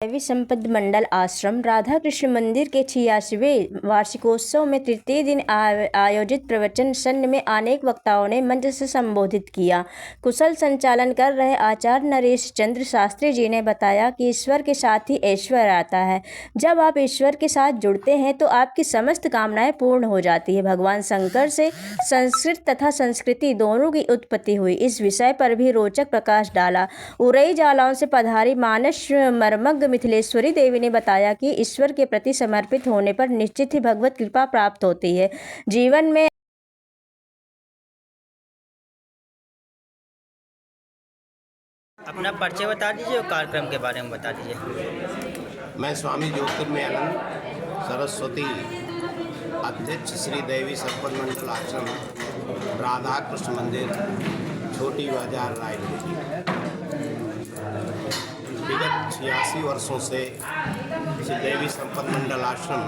दैवी संपद मंडल आश्रम राधा कृष्ण मंदिर के 86वें वार्षिकोत्सव में तृतीय दिन आयोजित प्रवचन सत्र में अनेक वक्ताओं ने मंच से संबोधित किया। कुशल संचालन कर रहे आचार्य नरेश चंद्र शास्त्री जी ने बताया कि ईश्वर के साथ ही ऐश्वर्य आता है। जब आप ईश्वर के साथ जुड़ते हैं तो आपकी समस्त कामनाएं पूर्ण हो जाती है। भगवान शंकर से संस्कृत तथा संस्कृति दोनों की उत्पत्ति हुई। इस विषय पर भी रोचक प्रकाश डाला। उरई जालौन से पधारी मानस मर्मज्ञ मिथिलेश्वरी देवी ने बताया कि ईश्वर के प्रति समर्पित होने पर निश्चित ही भगवत कृपा प्राप्त होती है। जीवन में अपना परिचय बता दीजिए और कार्यक्रम के बारे में बता दीजिए। मैं स्वामी ज्योतिर्मयानंद सरस्वती अध्यक्ष श्री दैवी संपद मंडल आश्रम राधा कृष्ण मंदिर छोटी बाजार रायपुर विगत 86 वर्षों से श्री देवी संपद मंडल आश्रम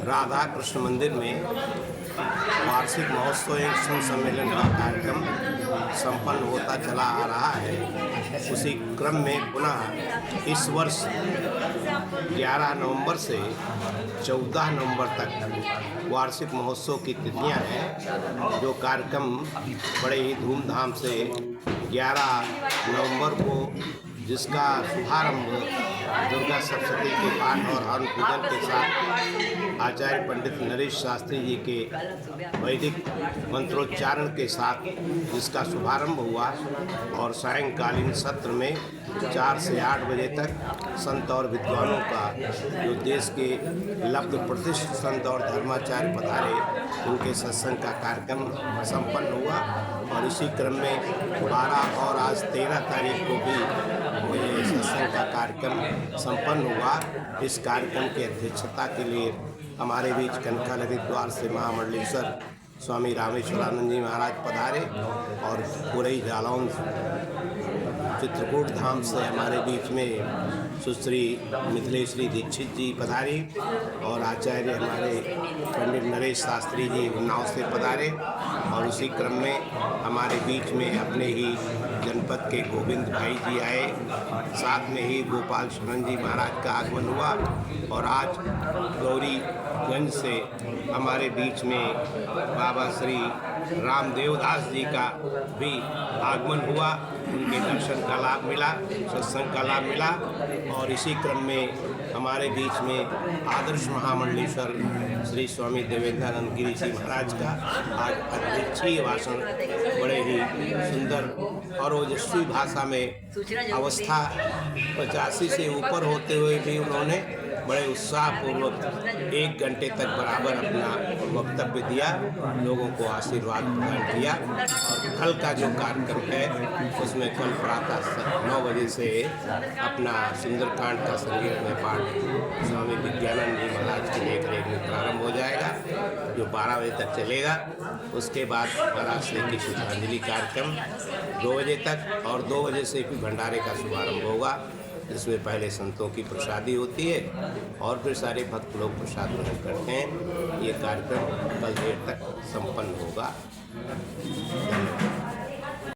राधा कृष्ण मंदिर में वार्षिक महोत्सव एवं सम्मेलन का कार्यक्रम संपन्न होता चला आ रहा है। उसी क्रम में पुनः इस वर्ष 11 नवंबर से 14 नवंबर तक वार्षिक महोत्सव की तिथियां हैं, जो कार्यक्रम बड़े ही धूमधाम से 11 नवंबर को जिसका शुभारंभ दुर्गा सप्तशती के पाठ और हवन पूजन के साथ आचार्य पंडित नरेश शास्त्री जी के वैदिक मंत्रोच्चारण के साथ जिसका शुभारंभ हुआ और सायंकालीन सत्र में 4 से 8 बजे तक संत और विद्वानों का जो देश के लब्ध प्रतिष्ठित संत और धर्माचार्य पधारे उनके सत्संग का कार्यक्रम संपन्न हुआ। और इसी क्रम में 12 और आज 13 तारीख को भी सत्संग का कार्यक्रम संपन्न हुआ। इस कार्यक्रम की अध्यक्षता के लिए हमारे बीच कनका नदी द्वार से महामंडलेश्वर स्वामी रामेश्वरानंद जी महाराज पधारे और उरई जालौन चित्रकूट धाम से हमारे बीच में सुश्री मिथिलेश्वरी दीक्षित जी पधारी और आचार्य हमारे पंडित नरेश शास्त्री जी उन्नाव से पधारे। और उसी क्रम में हमारे बीच में अपने ही जनपद के गोविंद भाई जी आए, साथ में ही गोपाल शरण जी महाराज का आगमन हुआ। और आज गौरीगंज से हमारे बीच में बाबा श्री रामदेव दास जी का भी आगमन हुआ, उनके दर्शन का लाभ मिला, सत्संग का लाभ मिला। और इसी क्रम में हमारे बीच में आदर्श महामंडलेश्वर श्री स्वामी देवेंद्रानंद गिरी जी महाराज का आज अध्यक्षीय भाषण बड़े ही सुंदर और ओजस्वी भाषा में अवस्था 85 से ऊपर होते हुए भी उन्होंने बड़े उत्साहपूर्वक 1 घंटे तक बराबर अपना वक्तव्य दिया, लोगों को आशीर्वाद प्रदान किया। और कल का जो कार्यक्रम है उसमें कल प्रातः 9 बजे से अपना सुंदरकांड का संगीत में पाठ स्वामी विज्ञानंद जी महाराज की देखरेख में प्रारंभ हो जाएगा, जो 12 बजे तक चलेगा। उसके बाद महाराष्ट्र की श्रद्धांजलि कार्यक्रम 2 बजे तक और 2 बजे से भी भंडारे का शुभारंभ होगा, जिसमें पहले संतों की प्रसादी होती है और फिर सारे भक्त लोग प्रसाद ग्रहण करते हैं। ये कार्यक्रम कल देर तक संपन्न होगा।